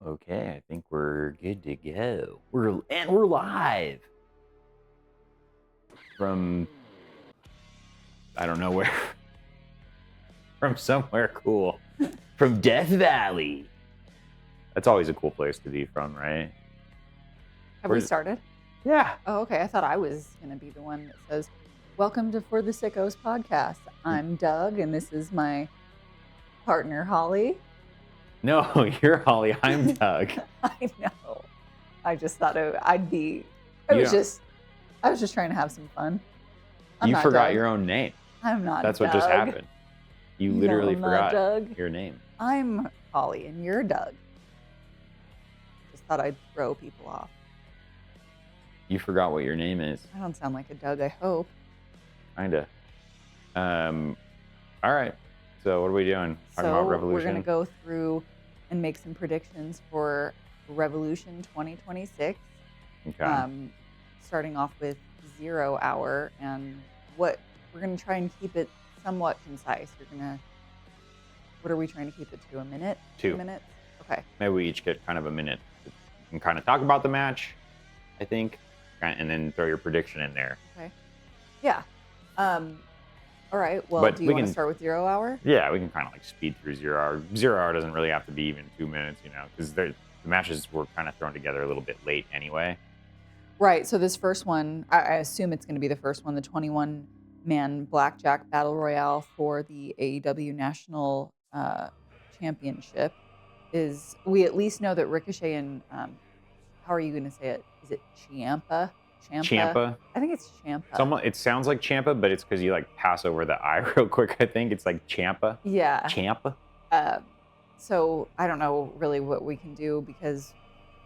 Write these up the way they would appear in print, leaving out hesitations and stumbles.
Okay, I think we're good to go. We're live from I don't know where. From somewhere cool. From Death Valley. That's always a cool place to be from, right? Have we started? Yeah. Oh, okay. I thought I was going to be the one that says, "Welcome to For the Sickos podcast. I'm Doug, and this is my partner, Holly." No, you're Holly. I'm Doug. I know. I just thought I'd be. I You was don't- just trying to have some fun. I'm You not forgot Doug. your own name. I'm not. That's Doug. what just happened. You literally No, I'm not forgot Doug. your name. I'm Holly, and you're Doug. Just thought I'd throw people off. You forgot what your name is. I don't sound like a Doug. I hope. Kinda. All right. So what are we doing? Talking about Revolution? We're going to go through and make some predictions for Revolution 2026. Okay. Starting off with 0 hour, and what we're going to try and keep it somewhat concise. What are we trying to keep it to? A minute? 2 minutes? Okay. Maybe we each get kind of a minute and kind of talk about the match, I think, and then throw your prediction in there. Okay. Yeah. All right. Well, But do you we want to can- start with 0 hour? Yeah, we can kind of like speed through 0 hour. 0 hour doesn't really have to be even 2 minutes, because the matches were kind of thrown together a little bit late anyway. Right. So this first one, I assume it's going to be the first one, the 21-man blackjack battle royale for the AEW National Championship. We at least know that Ricochet and how are you going to say it? Is it Ciampa? Ciampa. I think it's Ciampa. It sounds like Ciampa, but it's because you like pass over the I real quick. I think it's like Ciampa. Yeah. Ciampa. So I don't know really what we can do because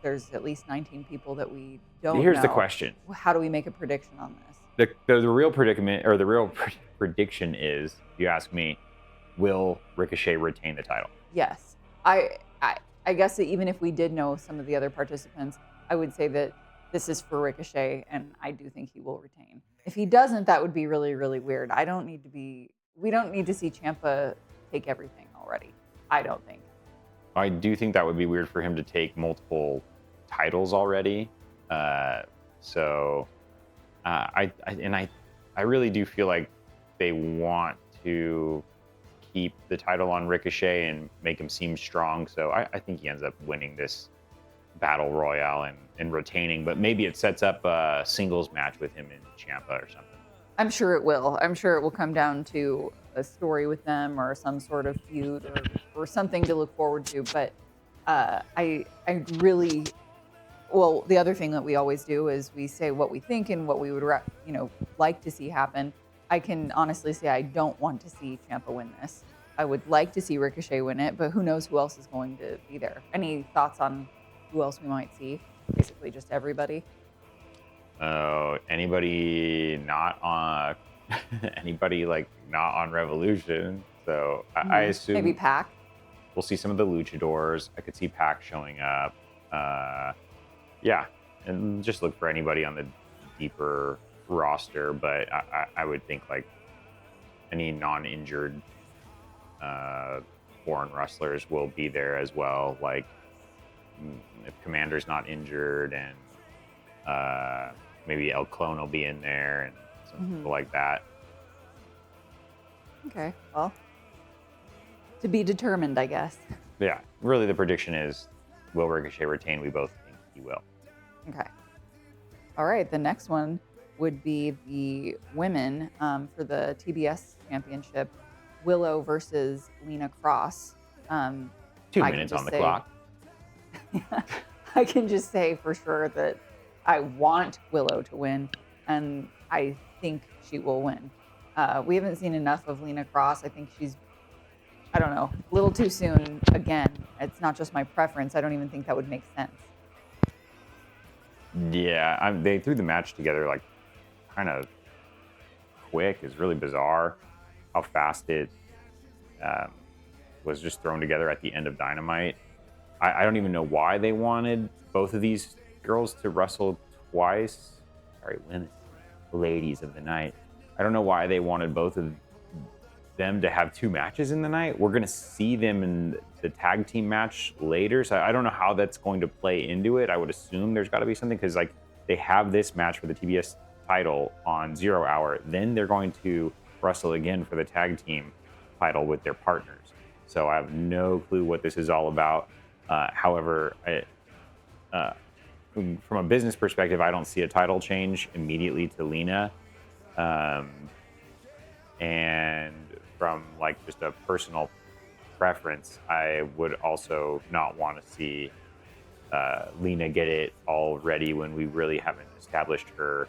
there's at least 19 people that we don't know. Here's the question. How do we make a prediction on this? The real predicament, or the real prediction is, if you ask me, will Ricochet retain the title? Yes. I guess that even if we did know some of the other participants, I would say that this is for Ricochet, and I do think he will retain. If he doesn't, that would be really, really weird. We don't need to see Ciampa take everything already. I don't think. I do think that would be weird for him to take multiple titles already. I really do feel like they want to keep the title on Ricochet and make him seem strong. So I think he ends up winning this battle royale and retaining. But maybe it sets up a singles match with him and Ciampa or something. I'm sure it will. I'm sure it will come down to a story with them or some sort of feud or something to look forward to. But I really, well, the other thing that we always do is we say what we think and what we would like to see happen. I can honestly say I don't want to see Ciampa win this. I would like to see Ricochet win it, but who knows who else is going to be there. Any thoughts on who else we might see? Basically just everybody. Anybody not on not on Revolution. So I assume Maybe Pac. We'll see some of the luchadors. I could see Pac showing up. Yeah, and just look for anybody on the deeper roster. But I would think like any non-injured foreign wrestlers will be there as well. Like if Commander's not injured, and maybe El Clone will be in there, and some people like that. Okay, well, to be determined, I guess. Yeah, really the prediction is, will Ricochet retain? We both think he will. Okay. All right, the next one would be the women for the TBS championship, Willow versus Lena Cross. 2 minutes on the clock. I can just say for sure that I want Willow to win, and I think she will win. We haven't seen enough of Lena Cross. I think she's, I don't know, a little too soon. Again, it's not just my preference. I don't even think that would make sense. Yeah, they threw the match together like kind of quick. It's really bizarre how fast it was just thrown together at the end of Dynamite. I don't even know why they wanted both of these girls to wrestle twice. Sorry, women, ladies of the night. I don't know why they wanted both of them to have 2 matches in the night. We're going to see them in the tag team match later. So I don't know how that's going to play into it. I would assume there's got to be something because like they have this match for the TBS title on 0 Hour. Then they're going to wrestle again for the tag team title with their partners. So I have no clue what this is all about. However, from a business perspective, I don't see a title change immediately to Lena. And from like just a personal preference, I would also not want to see Lena get it all ready when we really haven't established her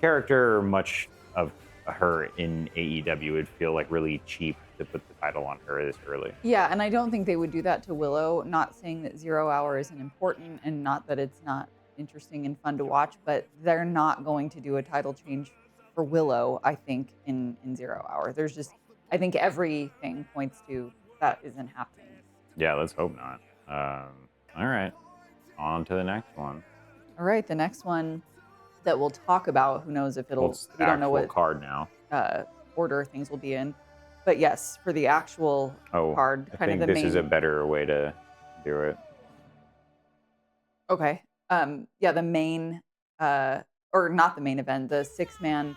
character or much of her in AEW. It would feel like really cheap to put the title on her this early. Yeah, and I don't think they would do that to Willow. Not saying that 0 Hour isn't important and not that it's not interesting and fun to watch, but they're not going to do a title change for Willow, I think, in 0 Hour. There's just, I think everything points to that isn't happening. Yeah, let's hope not. All right, on to the next one. All right, the next one that we'll talk about, who knows if it'll, Well, it's we don't know actual what card now. Order things will be in. But yes, for the actual card, I kind think of the this main. is a better way to do it. Okay. Yeah, the main, or not the main event, the 6-man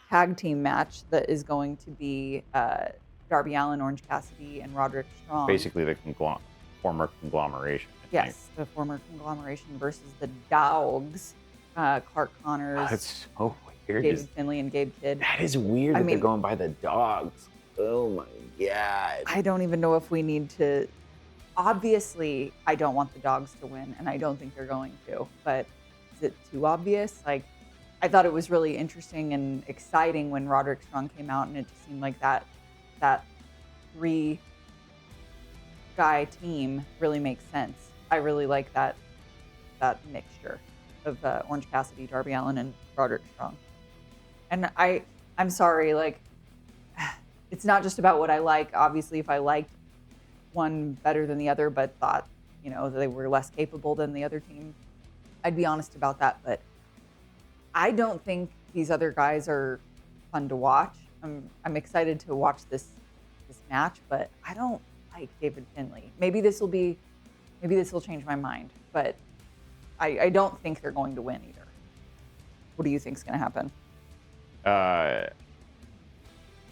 tag team match that is going to be Darby Allin, Orange Cassidy, and Roderick Strong. Basically, the former conglomeration. I think. The former conglomeration versus the Dogs, Clark Connors, That's so weird. David Finlay, and Gabe Kidd. That is weird that they're going by the Dogs. Oh my God. I don't even know if we need to. Obviously, I don't want the Dogs to win, and I don't think they're going to. But is it too obvious? Like, I thought it was really interesting and exciting when Roderick Strong came out, and it just seemed like that 3-guy team really makes sense. I really like that mixture of Orange Cassidy, Darby Allin, and Roderick Strong. And I'm sorry, like, it's not just about what I like. Obviously, if I liked one better than the other, but thought, they were less capable than the other team, I'd be honest about that. But I don't think these other guys are fun to watch. I'm excited to watch this match, but I don't like David Finlay. Maybe this will change my mind, but I don't think they're going to win either. What do you think is going to happen?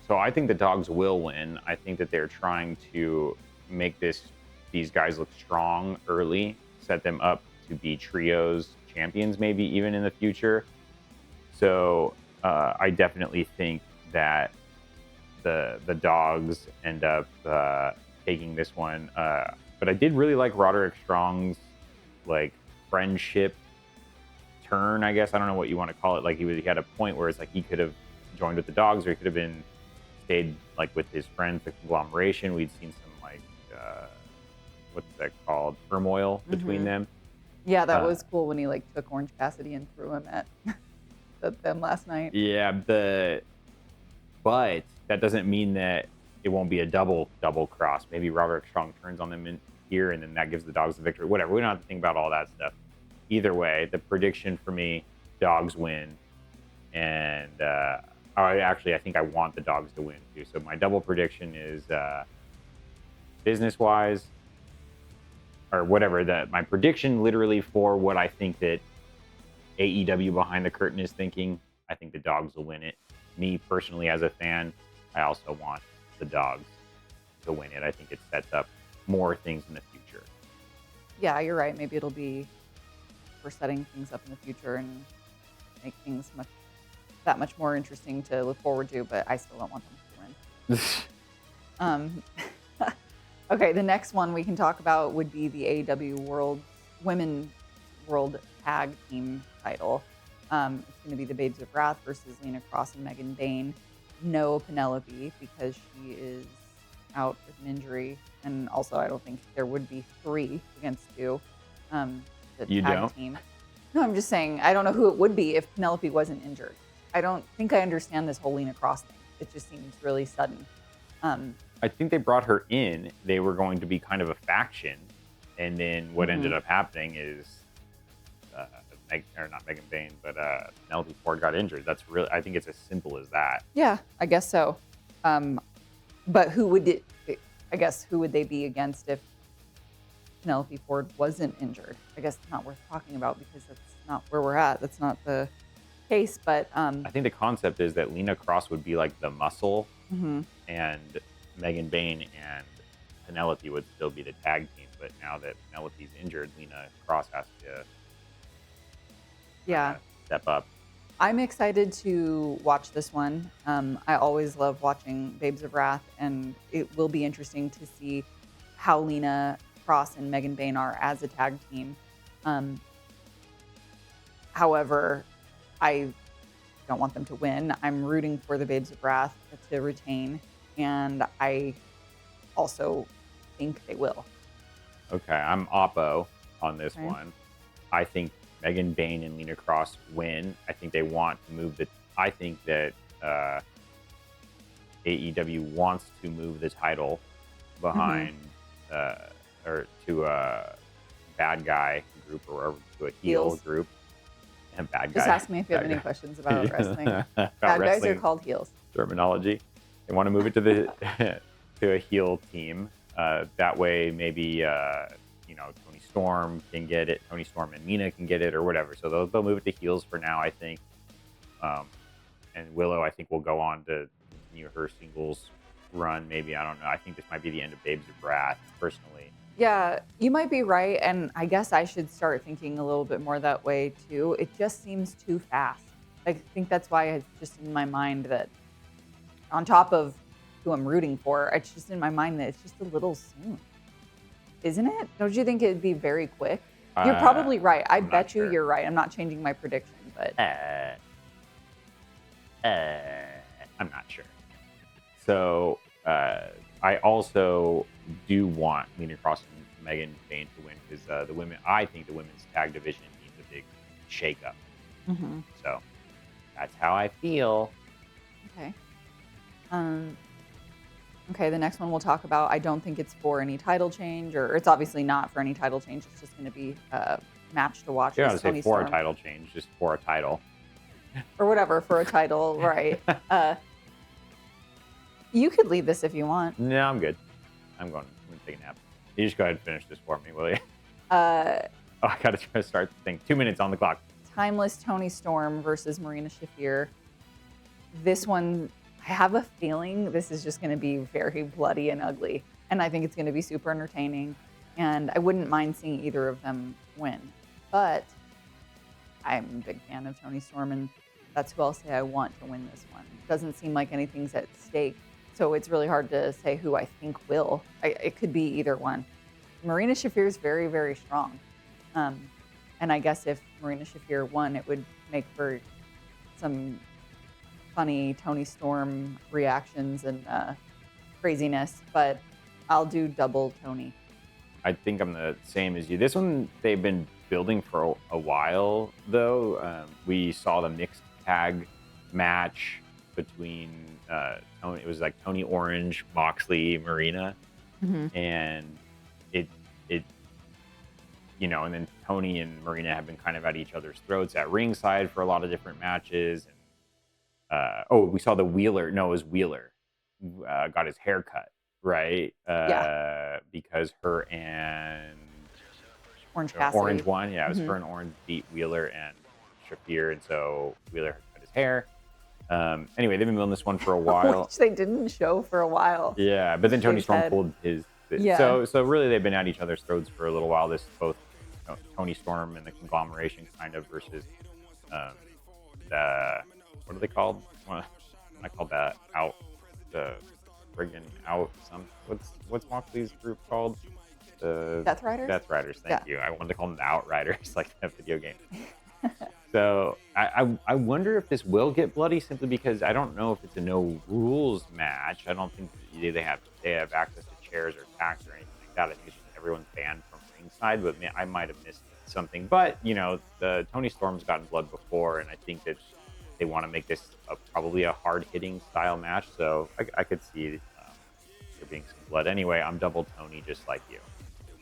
So I think the Dogs will win. I think that they're trying to make these guys look strong early, set them up to be trios champions, maybe even in the future. So I definitely think that the Dogs end up taking this one. But I did really like Roderick Strong's like friendship turn, I guess. I don't know what you want to call it. Like he had a point where it's like he could have joined with the Dogs, or he could have stayed like with his friends, the conglomeration. We'd seen some like what's that called? Turmoil between them. Yeah, that was cool when he like took Orange Cassidy and threw him at them last night. Yeah, but that doesn't mean that it won't be a double cross. Maybe Roderick Strong turns on them in here, and then that gives the Dogs the victory. Whatever. We don't have to think about all that stuff. Either way, the prediction for me, Dogs win. And I think I want the Dogs to win too. So my double prediction is business-wise, or whatever. My prediction literally for what I think that AEW behind the curtain is thinking, I think the Dogs will win it. Me personally, as a fan, I also want the Dogs to win it. I think it sets up more things in the future. Yeah, you're right. Maybe it'll be for setting things up in the future and make things that much more interesting to look forward to, but I still don't want them to win. Okay, the next one we can talk about would be the AEW Women's World Tag Team title. It's going to be the Babes of Wrath versus Lena Cross and Megan Bayne. No Penelope because she is out with an injury, and also I don't think there would be 3 against 2. You tag don't? team. No, I'm just saying I don't know who it would be if Penelope wasn't injured. I don't think I understand this whole Lena Cross thing. It just seems really sudden. I think they brought her in. They were going to be kind of a faction, and then what ended up happening is, not Megan Bayne, but Penelope Ford got injured. That's really. I think it's as simple as that. Yeah, I guess so. But who would it? I guess who would they be against if Penelope Ford wasn't injured? I guess it's not worth talking about because that's not where we're at. That's not the case. But I think the concept is that Lena Cross would be like the muscle, mhm. and Megan Bayne and Penelope would still be the tag team. But now that Penelope's injured, Lena Cross has to Yeah, step up. I'm excited to watch this one. I always love watching Babes of Wrath, and it will be interesting to see how Lena Cross and Megan Bayne are as a tag team. Um, However, I don't want them to win. I'm rooting for the Babes of Wrath to retain, and I also think they will. Okay, I'm oppo on this Okay. one. I think Megan Bayne and Lena Cross win. I think they want to move the. I think that AEW wants to move the title behind or to a bad guy group or to a heel Heels. group. And bad Just guy. ask me if you have bad any guy. questions about wrestling. About Bad guys are wrestling called heels. terminology. They want to move it to the to a heel team. That way, maybe Tony Storm can get it. Tony Storm and Mina can get it, or whatever. So they'll move it to heels for now, I think. And Willow, I think, will go on to continue her singles run. Maybe, I don't know. I think this might be the end of Babes of Wrath, personally. Yeah, you might be right. And I guess I should start thinking a little bit more that way too. It just seems too fast. I think that's why it's just in my mind that on top of who I'm rooting for, it's just in my mind that it's just a little soon. Isn't it? Don't you think it'd be very quick? You're probably right. I I'm not bet you sure. you're right. I'm not changing my prediction, but I'm not sure. So I also do want Lena Cross and Megan Bayne to win because the women. I think the women's tag division needs a big shakeup. Mhm. So that's how I feel. Okay. Okay, the next one we'll talk about, I don't think it's for any title change, or it's obviously not for any title change. It's just going to be a match to watch. You're It's gonna say Toni for a Storm. title change, just for a title. Or whatever, for a title, right. You could lead this if you want. No, I'm good. I'm gonna take a nap. You just go ahead and finish this for me, will you? Uh, Oh, I gotta try to start the thing. 2 minutes on the clock. Timeless Toni Storm versus Marina Shafir. This one, I have a feeling this is just going to be very bloody and ugly. And I think it's going to be super entertaining. And I wouldn't mind seeing either of them win. But I'm a big fan of Toni Storm, and that's who I'll say I want to win this one. Doesn't seem like anything's at stake. So it's really hard to say who I think will. It could be either one. Marina Shafir is very, very strong. And I guess if Marina Shafir won, it would make for some funny Toni Storm reactions and craziness. But I'll do double Toni. I think I'm the same as you. This one, they've been building for a while, though. We saw the mixed tag match between Tony. It was like Tony Orange, Moxley, Marina, and it and then Tony and Marina have been kind of at each other's throats at ringside for a lot of different matches. And we saw the Wheeler. No, it was Wheeler got his hair cut, right? Because her and Orange Cassidy. Orange won. Yeah, it was her and Orange beat Wheeler and Shafir, and so Wheeler cut his hair. Anyway, they've been building this one for a while. Which they didn't show for a while. Yeah, but then Tony His Storm head. pulled his. Yeah. So really, they've been at each other's throats for a little while. This is both Tony Storm and the conglomeration kind of versus the what are they called? I call that out the friggin' out some. What's Moxley's group called? The Death Riders? Death Riders. Thank you. I wanted to call them the Outriders, like that video game. So I wonder if this will get bloody simply because I don't know if it's a no rules match. I don't think they have access to chairs or tacks or anything like that. I think it's just everyone's banned from ringside, but I might have missed something. But the Tony Storm's gotten blood before, and I think that they want to make this probably a hard hitting style match. So I could see there being some blood. Anyway, I'm double Tony, just like you.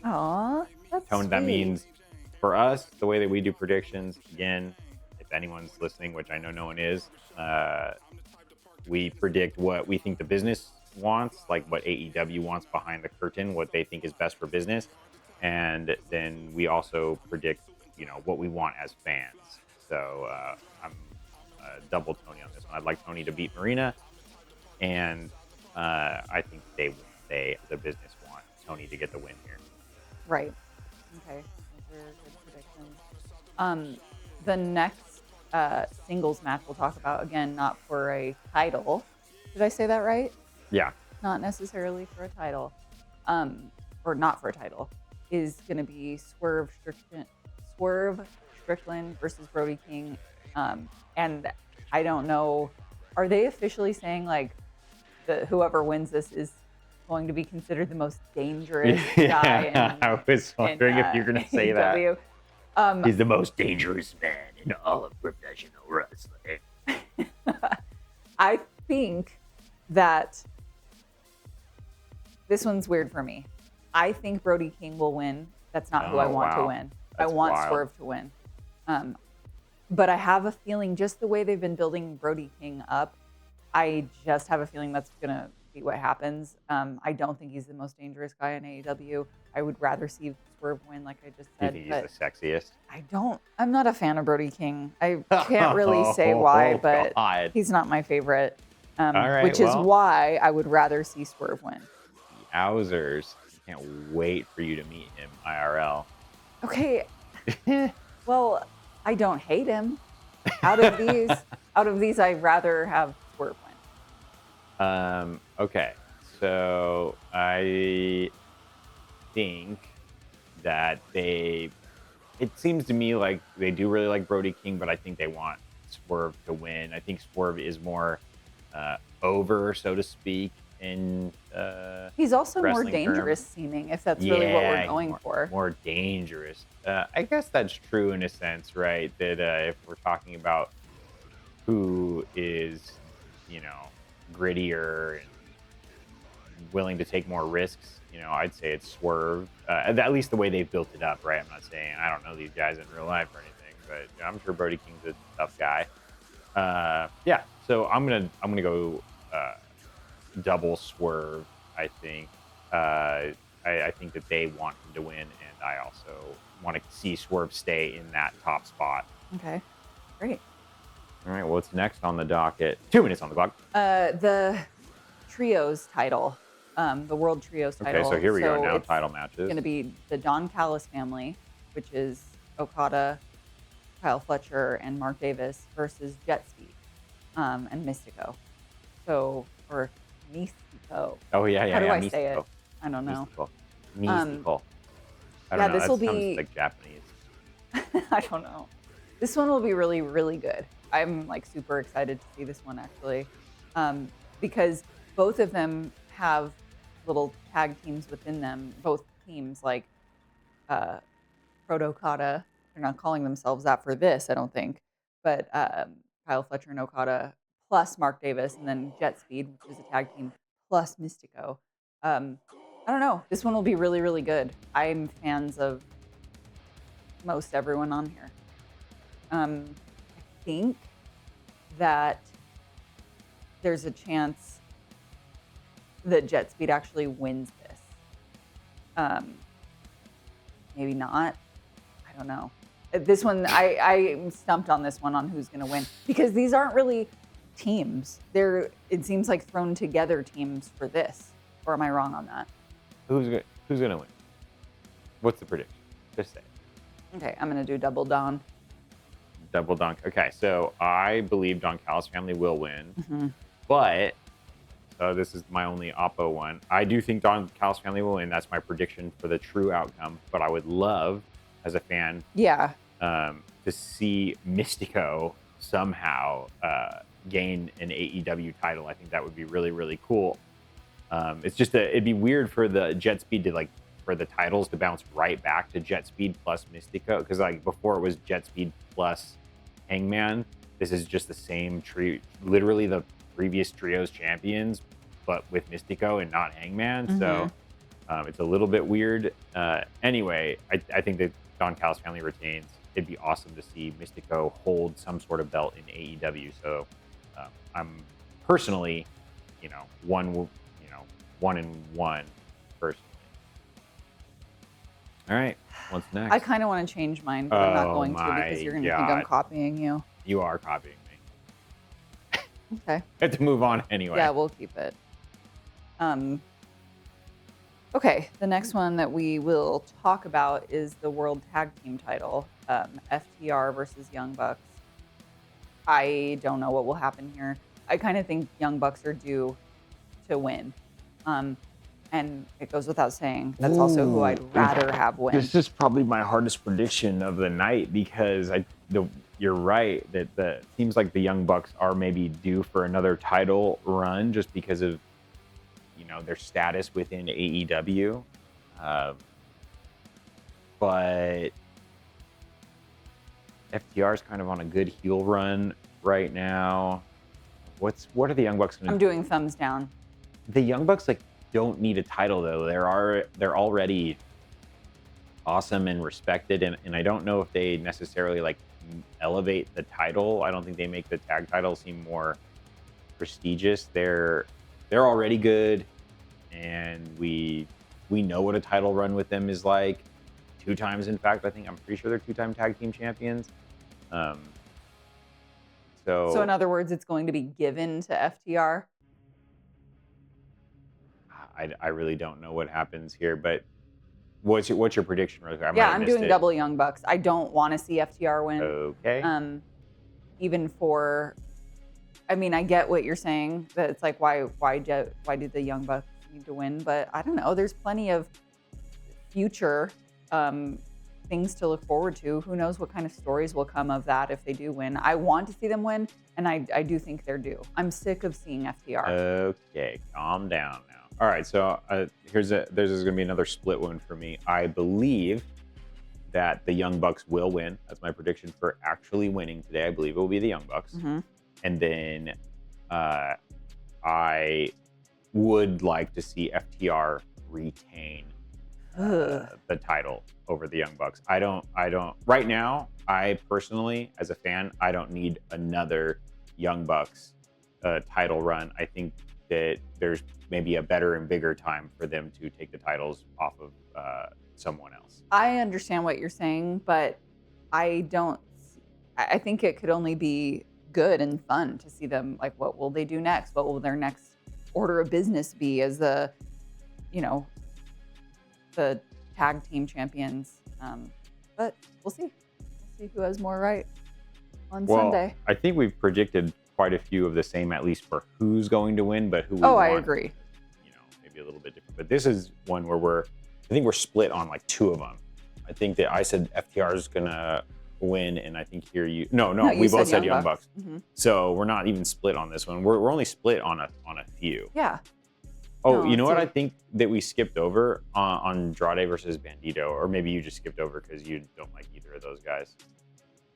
Aw, that's Tony. sweet. That means for us, the way that we do predictions, again, if anyone's listening, which I know no one is, we predict what we think the business wants, like what AEW wants behind the curtain, what they think is best for business, and then we also predict, what we want as fans. So I'm double Tony on this one. I'd like Tony to beat Marina, and I think they as a business want Tony to get the win here. Right. Okay. Those are good predictions. The next singles match we'll talk about, again, not for a title. Did I say that right? Yeah. Not necessarily for a title, or not for a title, is going to be Swerve Strickland versus Brody King. And I don't know, are they officially saying like whoever wins this is going to be considered the most dangerous guy I was wondering if you're going to say AEW? that. He's the most dangerous man in all of professional wrestling. I think that this one's weird for me. I think Brody King will win. That's not who I want to win. That's I want wild. Swerve to win. But I have a feeling, just the way they've been building Brody King up, I just have a feeling that's going to be what happens. I don't think he's the most dangerous guy in AEW. I would rather see Swerve win, like I just said. Do you think he's the sexiest? I'm not a fan of Brody King. I can't really say why, but God. he's not my favorite. All right, which is why I would rather see Swerve win. Yowzers. Can't wait for you to meet him IRL. Okay. Well, I don't hate him. Out of these, I'd rather have Swerve win. Okay. So I think that it seems to me like they do really like Brody King, but I think they want Swerve to win. I think Swerve is more over, so to speak, in he's also more wrestling dangerous terms. seeming, if that's really what we're going for. More dangerous. I guess that's true in a sense, right? That if we're talking about who is, grittier and willing to take more risks, I'd say it's Swerve. At least the way they've built it up, right? I'm not saying I don't know these guys in real life or anything, but I'm sure Brody King's a tough guy. Yeah, so I'm gonna go double Swerve. I think I think that they want him to win, and I also want to see Swerve stay in that top spot. Okay, great. All right, what's next on the docket? 2 minutes on the clock. The trios title, the World Trios title. Okay, so here we go now. It's Title matches. going to be the Don Callis family, which is Okada, Kyle Fletcher, and Mark Davis versus Jet Speed and Mystico. Or Mystico. Oh yeah. How do I Mystico. say it? I don't know. Mystico. I don't know. This will be sounds like Japanese. I don't know. This one will be really, really good. I'm like super excited to see this one actually, because both of them have little tag teams within them. Both teams, like Proto Okada, they're not calling themselves that for this, I don't think, but Kyle Fletcher and Okada plus Mark Davis, and then Jet Speed, which is a tag team, plus Mystico. I don't know. This one will be really, really good. I'm fans of most everyone on here. I think that there's a chance that Jet Speed actually wins this. Maybe not. I don't know. This one, I'm stumped on this one on who's going to win, because these aren't really teams. They're, it seems like, thrown together teams for this. Or am I wrong on that? Who's going to win? What's the prediction? Just say it. Okay, I'm going to do double Don. Double Don. Okay, so I believe Don Callis family will win. Mm-hmm. But, so this is my only oppo one. I do think Don Callis family will win. That's my prediction for the true outcome. But I would love, as a fan, to see Mystico somehow gain an AEW title. I think that would be really, really cool. It's just it'd be weird for the Jet Speed to for the titles to bounce right back to Jet Speed plus Mystico, because before it was Jet Speed plus Hangman. This is just the same literally the previous trios champions, but with Mystico and not Hangman. Mm-hmm. So it's a little bit weird. Anyway, I think that Don Callis family retains. It'd be awesome to see Mystico hold some sort of belt in AEW. So I'm personally, 1-1 personally. All right, what's next? I kind of want to change mine, but I'm not going to because you're going to think I'm copying you. You are copying me. Okay. I have to move on anyway. Yeah, we'll keep it. Okay, the next one that we will talk about is the World Tag Team title, FTR versus Young Bucks. I don't know what will happen here. I kind of think Young Bucks are due to win. And it goes without saying, that's also who I'd rather have win. This is probably my hardest prediction of the night because you're right that it seems like the Young Bucks are maybe due for another title run just because of their status within AEW. But FTR is kind of on a good heel run right now. What are the Young Bucks going to do? I'm doing thumbs down. The Young Bucks don't need a title though. They're already awesome and respected, and I don't know if they necessarily elevate the title. I don't think they make the tag title seem more prestigious. They're already good, and we know what a title run with them is like. 2 times, in fact. I'm pretty sure they're 2-time tag team champions. So in other words, it's going to be given to FTR. I really don't know what happens here, but what's your prediction, Rose? I'm doing double Young Bucks. I don't want to see FTR win. Okay. Even for, I get what you're saying, that it's like why do the Young Bucks need to win? But I don't know. There's plenty of future things to look forward to. Who knows what kind of stories will come of that if they do win. I want to see them win, and I do think they're due. I'm sick of seeing FTR. Okay, calm down now. All right, so there's going to be another split one for me. I believe that the Young Bucks will win. That's my prediction for actually winning today. I believe it will be the Young Bucks. Mm-hmm. And then I would like to see FTR retain the title over the Young Bucks. I don't right now, I personally, as a fan, I don't need another Young Bucks title run. I think that there's maybe a better and bigger time for them to take the titles off of someone else. I understand what you're saying, but I think it could only be good and fun to see them, what will they do next? What will their next order of business be as the tag team champions? But we'll see. We'll see who has more right on Sunday. I think we've predicted quite a few of the same, at least for who's going to win, but who I agree. Maybe a little bit different. But this is one where I think we're split on 2 of them. I think that I said FTR is gonna win, and I think here no, we both said Young Bucks. Mm-hmm. So we're not even split on this one. We're only split on a few. Yeah. Oh, you know what? I think that we skipped over on Andrade versus Bandito, or maybe you just skipped over because you don't like either of those guys.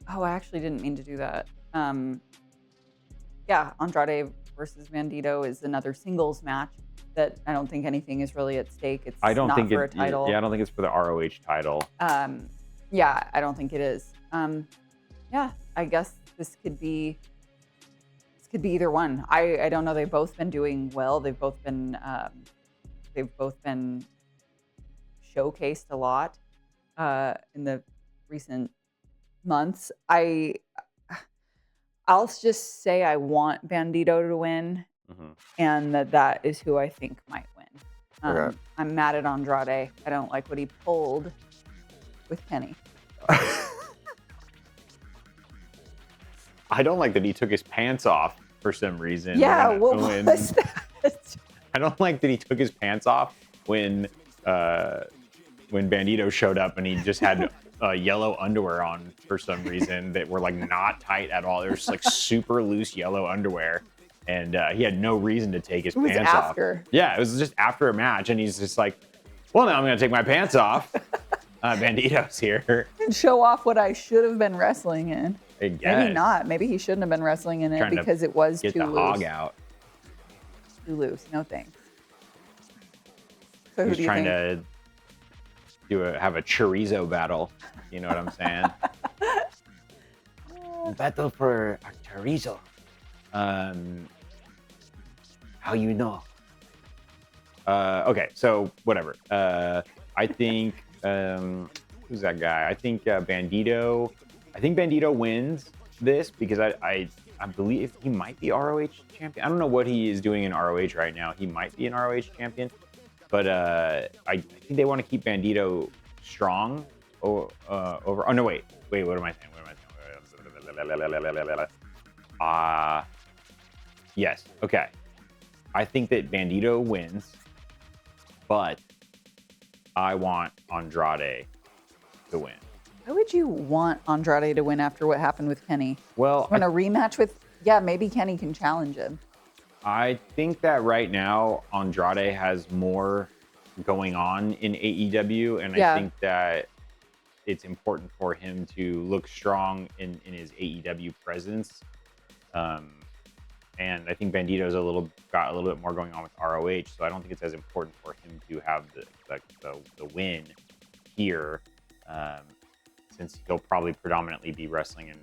Oh, I actually didn't mean to do that. Yeah, Andrade versus Bandito is another singles match that I don't think anything is really at stake. It's I don't not think for a title. Yeah, I don't think it's for the ROH title. Yeah, I don't think it is. Yeah, I guess this could be either one. I don't know. They've both been doing well. They've both been showcased a lot in the recent months. I'll just say I want Bandito to win, and that is who I think might win. Okay. I'm mad at Andrade. I don't like what he pulled with Kenny. I don't like that he took his pants off for some reason. Yeah, what was that? I don't like that he took his pants off when Bandito showed up and he just had yellow underwear on for some reason that were not tight at all. They were just super loose yellow underwear, and he had no reason to take his pants off. Yeah, it was just after a match, and he's just like, "Well, now I'm going to take my pants off." Bandito's here and show off what I should have been wrestling in. I guess. Maybe not. Maybe he shouldn't have been wrestling in it because it was too loose. Get the hog out. Too loose. No thanks. So he's trying to have a chorizo battle. You know what I'm saying? Battle for a chorizo. How you know? Okay, so whatever. I think who's that guy? I think Bandito. I think Bandito wins this because I believe he might be ROH champion. I don't know what he is doing in ROH right now. He might be an ROH champion, but I think they want to keep Bandito strong over. Oh no, wait. What am I saying? What am I saying? Yes. Okay. I think that Bandito wins, but I want Andrade to win. Why would you want Andrade to win after what happened with Kenny? Well, Want a rematch with? Yeah, maybe Kenny can challenge him. I think that right now Andrade has more going on in AEW, and I think that it's important for him to look strong in his AEW presence. And I think Bandito's got a little bit more going on with ROH, so I don't think it's as important for him to have the win here, since he'll probably predominantly be wrestling in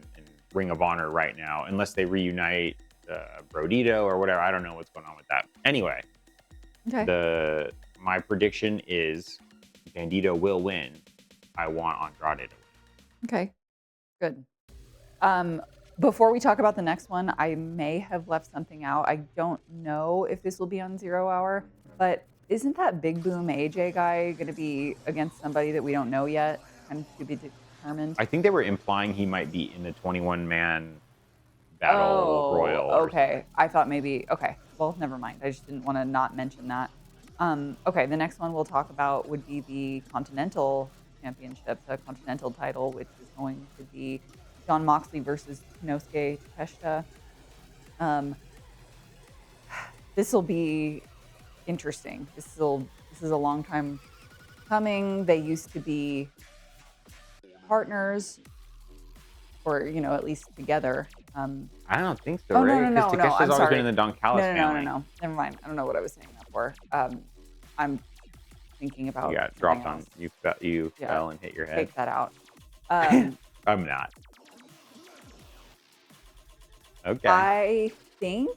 Ring of Honor right now, unless they reunite Brodito or whatever. I don't know what's going on with that. Anyway, okay. My prediction is Bandito will win. I want Andrade to win. Okay, good. Before we talk about the next one, I may have left something out. I don't know if this will be on 0 Hour, but isn't that Big Boom AJ guy going to be against somebody that we don't know yet and to be determined? I think they were implying he might be in the 21-man battle royal. Okay. I thought maybe. Okay. Well, never mind. I just didn't want to not mention that. Okay. The next one we'll talk about would be the Continental Championship, the Continental title, which is going to be Jon Moxley versus Konosuke Takeshita. This will be interesting. This is a long time coming. They used to be partners, or at least together. I don't think so, oh, right? No. Takeshi's I'm always sorry. been in the Don Callis family. No. Never mind. I don't know what I was saying that for. I'm thinking about. You got dropped on. You fell and hit your head. Take that out. I'm not. Okay. I think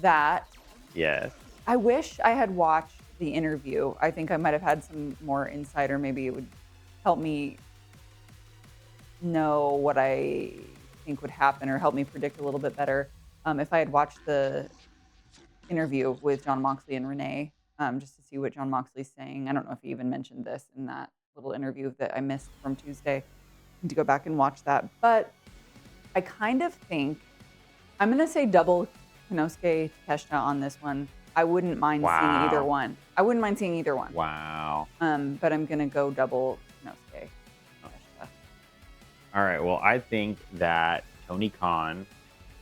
that. Yes. I wish I had watched the interview. I think I might have had some more insight, or maybe it would help me know what I think would happen, or help me predict a little bit better. If I had watched the interview with Jon Moxley and Renee, just to see what Jon Moxley's saying. I don't know if he even mentioned this in that little interview that I missed from Tuesday. I need to go back and watch that. But I kind of think I'm going to say double Konosuke Takeshita on this one. I wouldn't mind seeing either one. Wow. But I'm going to go double Konosuke Takeshita. All right. Well, I think that Tony Khan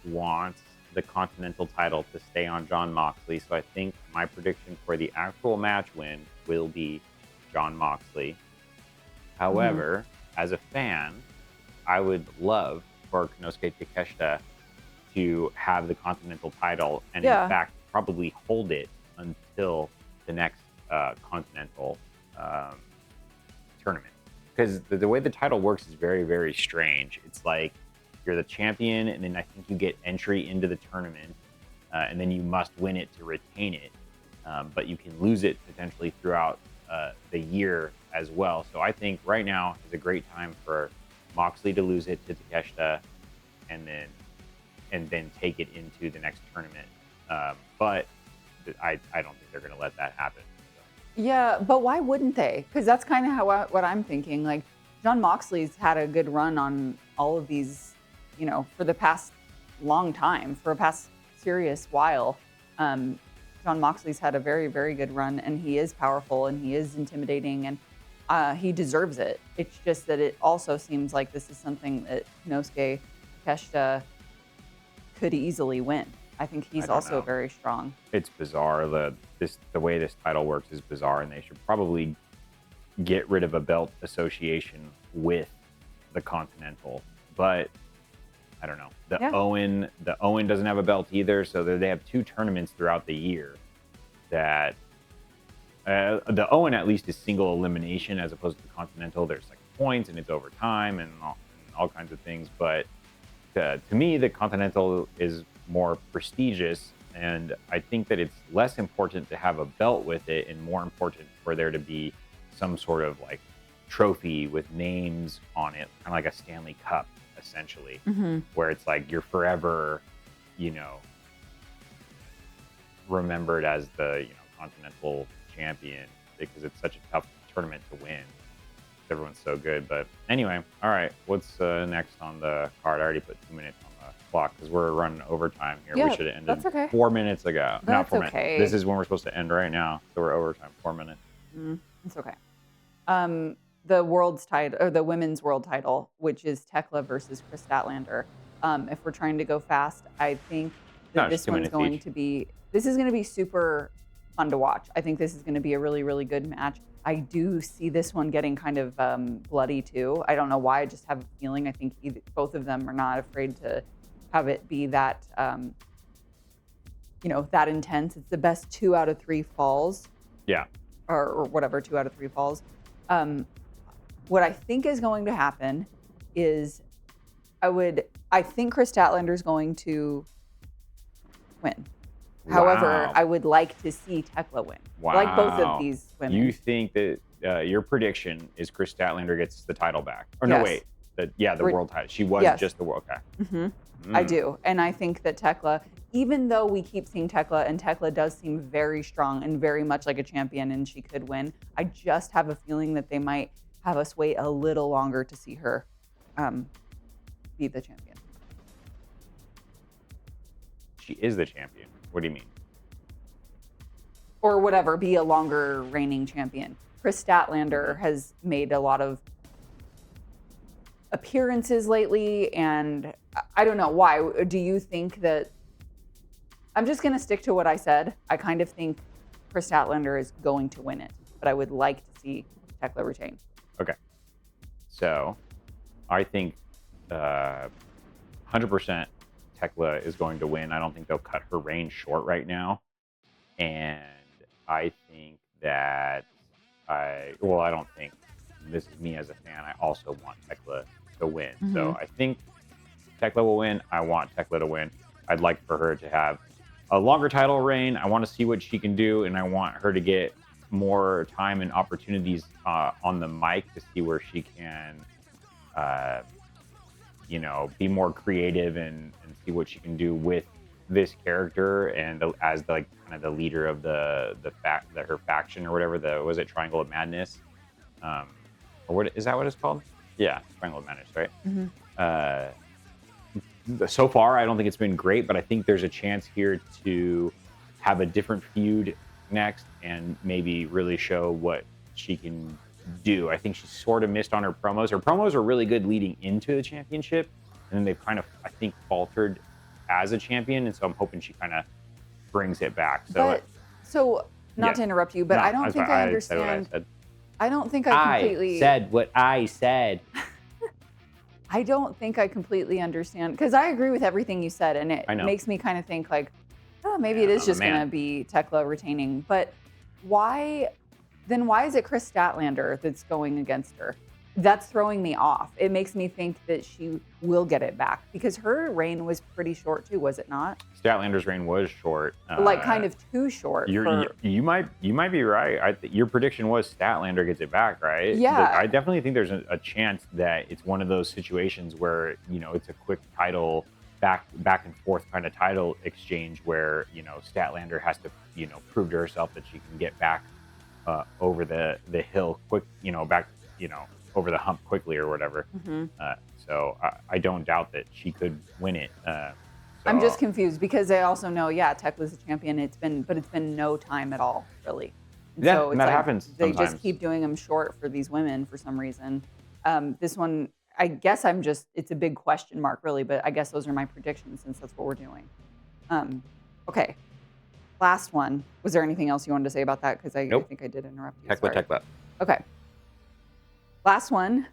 wants the Continental title to stay on Jon Moxley. So I think my prediction for the actual match win will be Jon Moxley. However, as a fan, I would love for Konosuke Takeshita to have the Continental title and in fact probably hold it until the next Continental tournament. Because the way the title works is very, very strange. It's like you're the champion, and then I think you get entry into the tournament, and then you must win it to retain it. But you can lose it potentially throughout the year as well. So I think right now is a great time for Moxley to lose it to Takeshita, and then take it into the next tournament. But I don't think they're going to let that happen. So. Yeah, but why wouldn't they? Because that's kind of what I'm thinking. Like, Jon Moxley's had a good run on all of these, for the past long time, for a past serious while. Jon Moxley's had a very, very good run, and he is powerful, and he is intimidating, and he deserves it. It's just that it also seems like this is something that Konosuke Takeshita could easily win. I think he's also very strong. It's bizarre. The way this title works is bizarre, and they should probably get rid of a belt association with the Continental. But I don't know. The Owen doesn't have a belt either, so they have two tournaments throughout the year. That the Owen at least is single elimination as opposed to the Continental. There's like points and it's overtime and all kinds of things. But to me, the Continental is more prestigious And I think that it's less important to have a belt with it and more important for there to be some sort of like trophy with names on it, kind of like a Stanley Cup, essentially, where it's like you're forever, you know, remembered as the continental champion because it's such a tough tournament to win. Everyone's so good. But anyway, all right, what's next on the card? I already put 2 minutes on the clock because we're running overtime here. Yeah, We should have ended that's okay. 4 minutes ago. Not That's 4 minutes. okay. This is when we're supposed to end right now, so we're overtime. 4 minutes. It's okay. The world's title, or the women's world title, which is Tekla versus Chris Statlander. If we're trying to go fast, I think that this one's going to be. This is going to be super fun to watch. I think this is going to be a really, really good match. I do see this one getting kind of bloody too. I don't know why. I just have a feeling. I think both of them are not afraid to have it be that, that intense. It's the best 2 out of 3 falls. Yeah. Or whatever, 2 out of 3 falls. What I think is going to happen is I think Chris Statlander is going to win. Wow. However, I would like to see Tekla win. Wow. I like both of these women. You think that your prediction is Chris Statlander gets the title back? Or Yes. no, wait. The world title. She was Yes. just the world. Okay. I do. And I think that Tekla, even though we keep seeing Tekla, and Tekla does seem very strong and very much like a champion and she could win, I just have a feeling that they might have us wait a little longer to see her be the champion. She is the champion. What do you mean? Or whatever, be a longer reigning champion. Chris Statlander has made a lot of appearances lately, and I don't know why. Do you think that... I'm just going to stick to what I said. I kind of think Chris Statlander is going to win it, but I would like to see Tekla retain. Okay. So I think 100% Tekla is going to win. I don't think they'll cut her reign short right now. And I think that I don't think, this is me as a fan, I also want Tekla to win. So I think Tekla will win. I want Tekla to win. I'd like for her to have a longer title reign. I want to see what she can do, and I want her to get more time and opportunities on the mic to see where she can, be more creative and see what she can do with this character and as the, like, kind of the leader of her faction or whatever. Was it Triangle of Madness? Or what is that? What it's called? Yeah, Triangle of Madness, right? So far, I don't think it's been great, but I think there's a chance here to have a different feud next and maybe really show what she can do. I think she sort of missed on her promos. Her promos are really good leading into the championship, and then they've kind of, I think, faltered as a champion, and so I'm hoping she kind of brings it back. So, not to interrupt you, but no, I don't think I understand. I don't think I completely... I said what I said. I don't think I completely understand, because I agree with everything you said, and it makes me kind of think like, oh, maybe it is just going to be Tekla retaining. But why is it Chris Statlander that's going against her? That's throwing me off. It makes me think that she will get it back, because her reign was pretty short too, was it not? Statlander's reign was short. Like kind of too short. You might be right. Your prediction was Statlander gets it back, right? Yeah. But I definitely think there's a chance that it's one of those situations where, it's a quick title back and forth kind of title exchange where, Statlander has to, prove to herself that she can get back over the hill quick, back, over the hump quickly or whatever. So I don't doubt that she could win it. I'm just confused because I also know, Tekla's a champion. It's been no time at all, really. And yeah, so it's that like happens. They sometimes. just keep doing them short for these women for some reason. This one, I guess it's a big question mark, really, but I guess those are my predictions since that's what we're doing. Okay. Last one. Was there anything else you wanted to say about that? Because I think I did interrupt you. Tekla. Okay. Last one.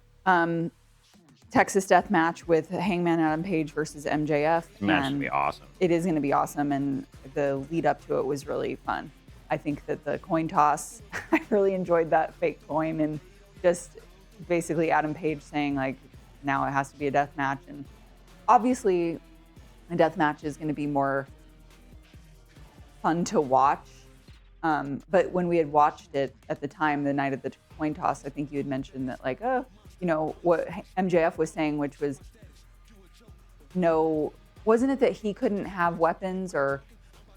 Texas Death Match with Hangman Adam Page versus MJF. Match going to be awesome. It is going to be awesome, and the lead up to it was really fun. I think that the coin toss, I really enjoyed that fake coin, and just basically Adam Page saying, like, now it has to be a death match. And obviously, a death match is going to be more fun to watch. But when we had watched it at the time, the night of the coin toss, I think you had mentioned that, like, oh, what MJF was saying, which was wasn't it that he couldn't have weapons, or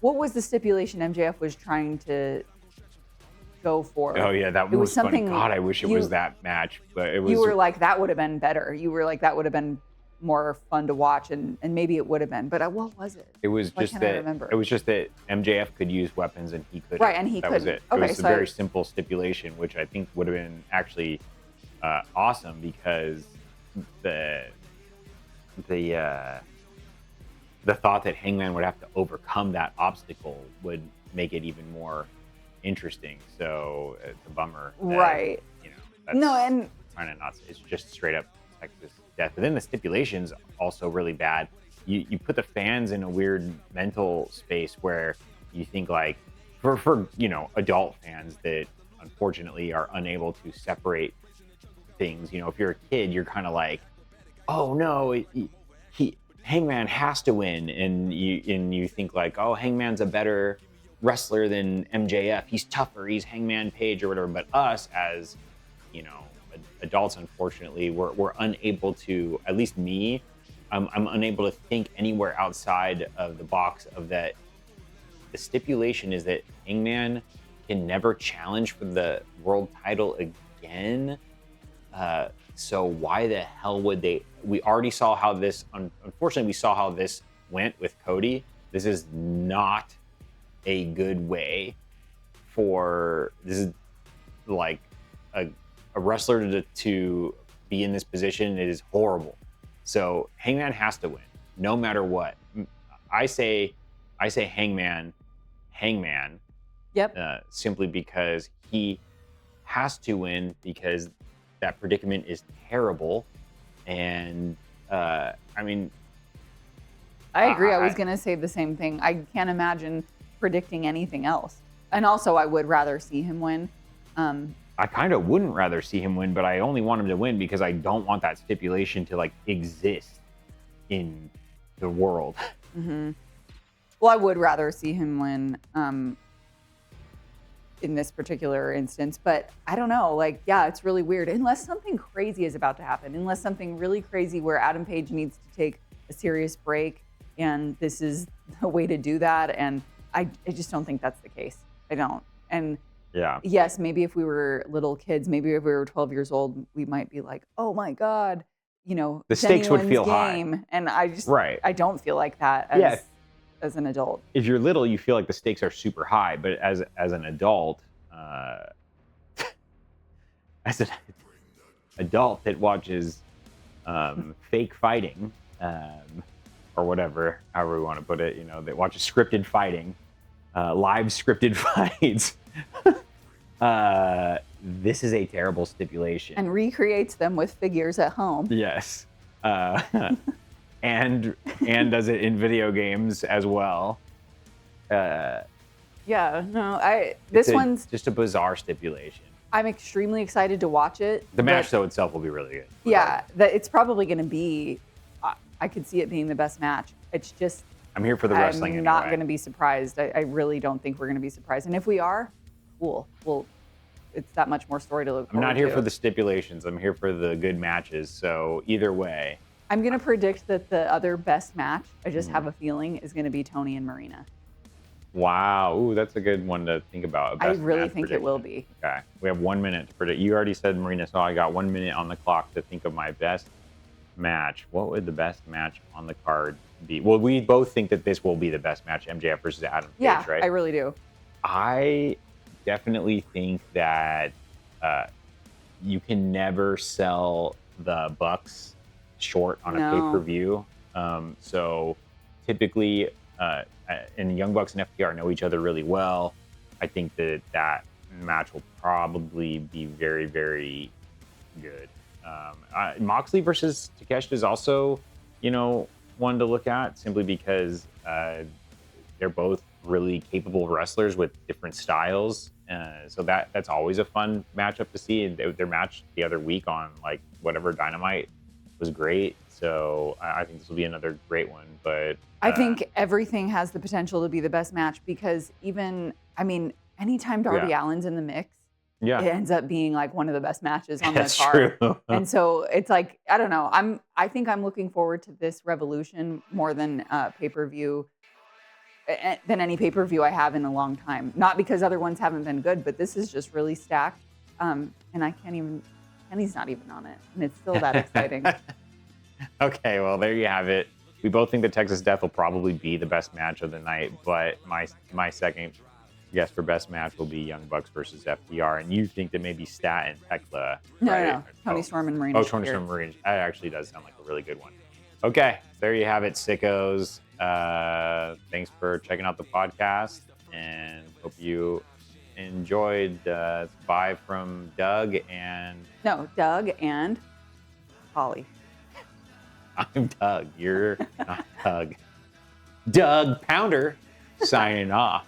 what was the stipulation MJF was trying to go for? Oh yeah, that It was was funny. something God, I wish it was that match, but it was. You were like, that would have been better. You were like, that would have been more fun to watch, and maybe it would have been. But what was it? It was Why just can't I that. remember? It was just that MJF could use weapons and he couldn't. Right, and he that was couldn't. it. Okay, It was so a very simple stipulation, which I think would have been actually awesome, because the thought that Hangman would have to overcome that obstacle would make it even more interesting. So it's a bummer. That, right. That's No, and kind of nuts. It's just straight up Texas death. But then the stipulation's also really bad. You put the fans in a weird mental space where you think, like, for adult fans that unfortunately are unable to separate things. If you're a kid, you're kind of like, oh no, Hangman has to win, and you think like, oh, Hangman's a better wrestler than MJF. He's tougher. He's Hangman Page or whatever. But us as adults, unfortunately, we're unable to. At least me, I'm unable to think anywhere outside of the box of that. The stipulation is that Hangman can never challenge for the world title again. So why the hell would they? We already saw how this. Unfortunately, we saw how this went with Cody. This is not a good way for. This is like a wrestler to be in this position. It is horrible. So Hangman has to win, no matter what. I say Hangman. Yep. Simply because he has to win, because that predicament is terrible. And I mean, I agree. I was going to say the same thing. I can't imagine predicting anything else. And also, I would rather see him win. I kind of wouldn't rather see him win, but I only want him to win because I don't want that stipulation to, like, exist in the world. Mm-hmm. Well, I would rather see him win in this particular instance, but I don't know. Like, yeah, it's really weird. Unless something crazy is about to happen, unless something really crazy where Adam Page needs to take a serious break, and this is the way to do that. And I just don't think that's the case. I don't. And yeah, yes, maybe if we were little kids, maybe if we were 12 years old, we might be like, oh my God, the stakes would feel game. High. And I don't feel like that as an adult. If you're little, you feel like the stakes are super high, but as an adult, as an adult that watches fake fighting, or whatever, however we want to put it, that watches scripted fighting, live scripted fights, this is a terrible stipulation. And recreates them with figures at home. Yes. And does it in video games as well. This one's just a bizarre stipulation. I'm extremely excited to watch it. The match though itself will be really good. Yeah, it's probably going to be. I could see it being the best match. It's just. I'm here for the wrestling. I'm not going to be surprised. I really don't think we're going to be surprised. And if we are, cool. Well, it's that much more story to look forward to. I'm not here for the stipulations. I'm here for the good matches. So either way. I'm going to predict that the other best match, I just have a feeling, is going to be Tony and Marina. Wow. Ooh, that's a good one to think about. I really think it will be. Okay. We have 1 minute to predict. You already said Marina, so I got 1 minute on the clock to think of my best match. What would the best match on the card be? Well, we both think that this will be the best match, MJF versus Adam Page, right? I really do. I definitely think that you can never sell the Bucks short on a pay-per-view. So typically, and Young Bucks and FTR know each other really well. I think that match will probably be very, very good. Moxley versus Takeshita is also, one to look at, simply because they're both really capable wrestlers with different styles. So that's always a fun matchup to see. Their match the other week on, like, whatever, Dynamite was great. So I think this will be another great one. But I think everything has the potential to be the best match because anytime Darby Yeah. Allin's in the mix, it yeah, ends up being like one of the best matches on the that's card. true. And so it's like, I don't know. I think I'm looking forward to this Revolution more than pay-per-view than any pay-per-view I have in a long time. Not because other ones haven't been good, but this is just really stacked. And I can't even, Kenny's not even on it. And it's still that exciting. Okay, well, there you have it. We both think that Texas Death will probably be the best match of the night, but my second guess for best match will be Young Bucks versus FTR, and you think that maybe Stat and Tekla, right? No. Tony Storm and Marina Oh, Tony Shafir. Storm and Marina. That actually does sound like a really good one. Okay, there you have it, sickos. Thanks for checking out the podcast, and hope you enjoyed. Bye from Doug and... No, Doug and Holly. I'm Doug. You're not Doug. Doug Pounder signing off.